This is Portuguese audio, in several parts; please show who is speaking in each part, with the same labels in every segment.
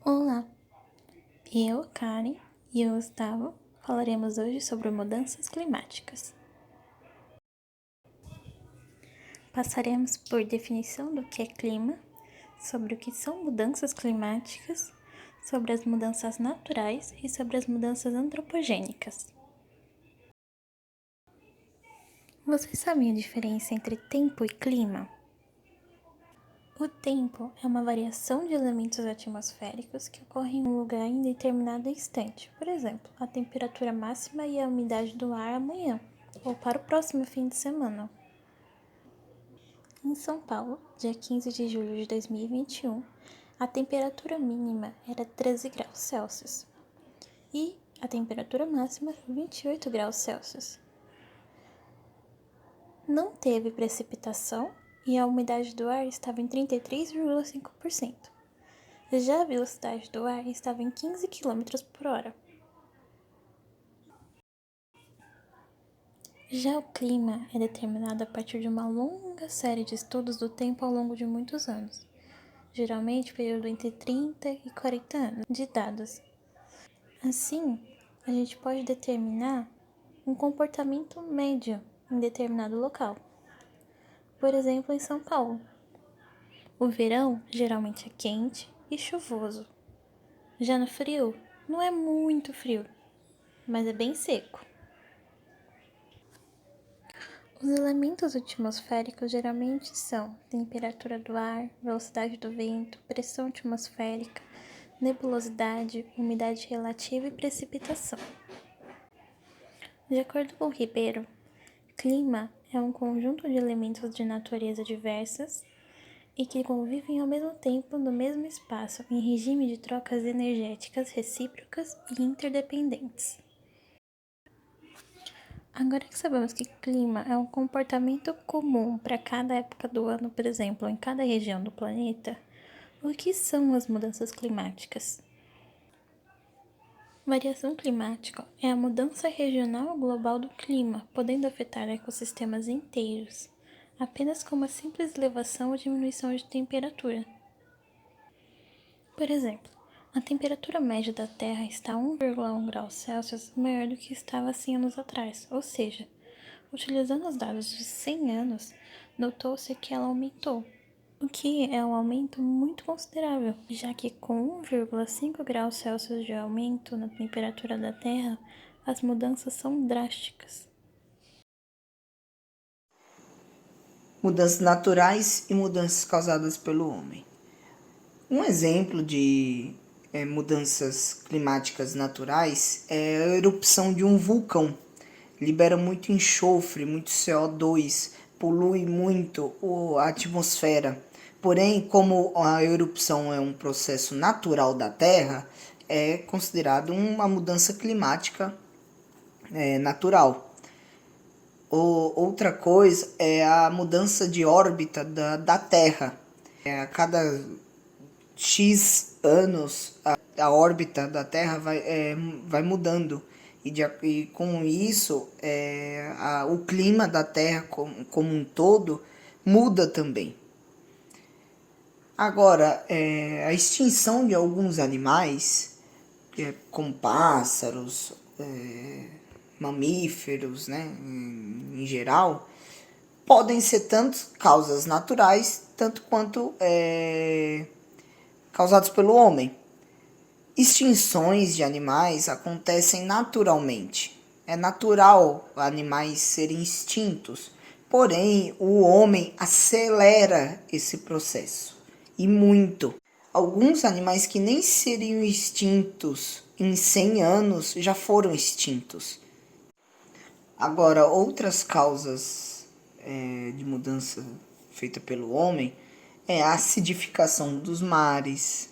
Speaker 1: Olá, eu, Karen e o Gustavo falaremos hoje sobre mudanças climáticas. Passaremos por definição do que é clima, sobre o que são mudanças climáticas, sobre as mudanças naturais e sobre as mudanças antropogênicas. Vocês sabem a diferença entre tempo e clima? O tempo é uma variação de elementos atmosféricos que ocorrem em um lugar em determinado instante. Por exemplo, a temperatura máxima e a umidade do ar amanhã, ou para o próximo fim de semana. Em São Paulo, dia 15 de julho de 2021, a temperatura mínima era 13 graus Celsius e a temperatura máxima 28 graus Celsius. Não teve precipitação e a umidade do ar estava em 33,5%. Já a velocidade do ar estava em 15 km por hora. Já o clima é determinado a partir de uma longa série de estudos do tempo ao longo de muitos anos, geralmente período entre 30 e 40 anos de dados. Assim, a gente pode determinar um comportamento médio em determinado local. Por exemplo, em São Paulo, o verão geralmente é quente e chuvoso. Já no frio, não é muito frio, mas é bem seco. Os elementos atmosféricos geralmente são temperatura do ar, velocidade do vento, pressão atmosférica, nebulosidade, umidade relativa e precipitação. De acordo com Ribeiro, clima é um conjunto de elementos de natureza diversas e que convivem ao mesmo tempo no mesmo espaço em regime de trocas energéticas recíprocas e interdependentes. Agora que sabemos que clima é um comportamento comum para cada época do ano, por exemplo, em cada região do planeta, o que são as mudanças climáticas? Variação climática é a mudança regional global do clima, podendo afetar ecossistemas inteiros, apenas com uma simples elevação ou diminuição de temperatura. Por exemplo, a temperatura média da Terra está a 1,1 graus Celsius maior do que estava 100 anos atrás, ou seja, utilizando os dados de 100 anos, notou-se que ela aumentou, o que é um aumento muito considerável, já que com 1,5 graus Celsius de aumento na temperatura da Terra, as mudanças são drásticas.
Speaker 2: Mudanças naturais e mudanças causadas pelo homem. Um exemplo de mudanças climáticas naturais é a erupção de um vulcão. Libera muito enxofre, muito CO2, polui muito a atmosfera. Porém, como a erupção é um processo natural da Terra, é considerado uma mudança climática natural. Outra coisa é a mudança de órbita da Terra. A cada X anos, a órbita da Terra vai mudando. E com isso, o clima da Terra como um todo muda também. Agora, a extinção de alguns animais, como pássaros, mamíferos, né, em geral, podem ser tanto causas naturais, tanto quanto causados pelo homem. Extinções de animais acontecem naturalmente. É natural animais serem extintos, porém o homem acelera esse processo, e muito. Alguns animais que nem seriam extintos em 100 anos já foram extintos. Agora, outras causas de mudança feita pelo homem é a acidificação dos mares,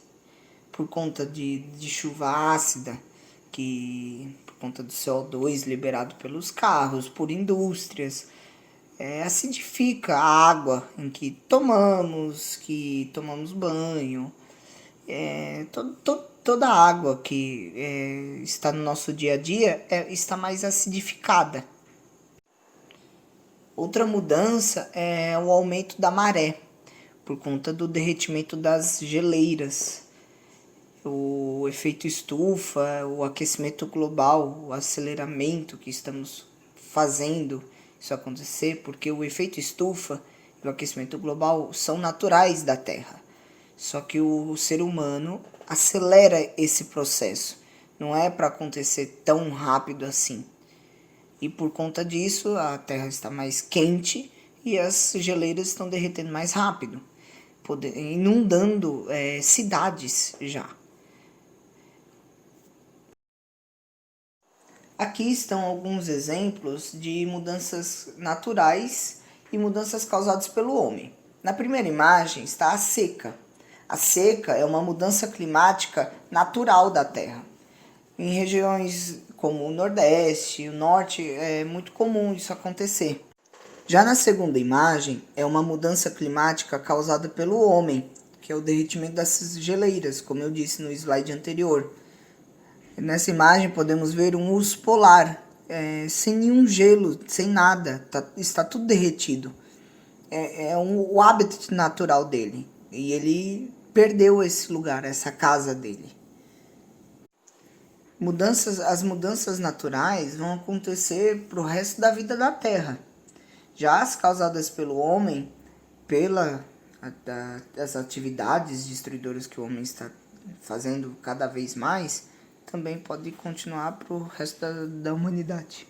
Speaker 2: por conta de chuva ácida, por conta do CO2 liberado pelos carros, por indústrias, acidifica a água em que tomamos banho, toda a água que está no nosso dia a dia está mais acidificada. Outra mudança é o aumento da maré, por conta do derretimento das geleiras. o efeito estufa, o aquecimento global, o aceleramento que estamos fazendo isso acontecer, porque o efeito estufa e o aquecimento global são naturais da Terra. Só que o ser humano acelera esse processo. Não é para acontecer tão rápido assim. E por conta disso, a Terra está mais quente e as geleiras estão derretendo mais rápido, inundando cidades já. Aqui estão alguns exemplos de mudanças naturais e mudanças causadas pelo homem. Na primeira imagem está a seca. A seca é uma mudança climática natural da Terra. Em regiões como o Nordeste, o Norte, é muito comum isso acontecer. Já na segunda imagem, é uma mudança climática causada pelo homem, que é o derretimento das geleiras, como eu disse no slide anterior. Nessa imagem podemos ver um urso polar, sem nenhum gelo, sem nada, está tudo derretido. O hábitat natural dele, e ele perdeu esse lugar, essa casa dele. As mudanças naturais vão acontecer para o resto da vida da Terra. Já as causadas pelo homem, as atividades destruidoras que o homem está fazendo cada vez mais, também pode continuar para o resto da humanidade.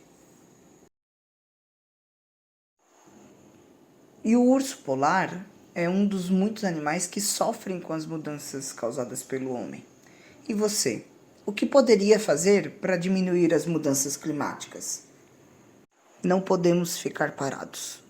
Speaker 2: E o urso polar é um dos muitos animais que sofrem com as mudanças causadas pelo homem. E você? O que poderia fazer para diminuir as mudanças climáticas? Não podemos ficar parados.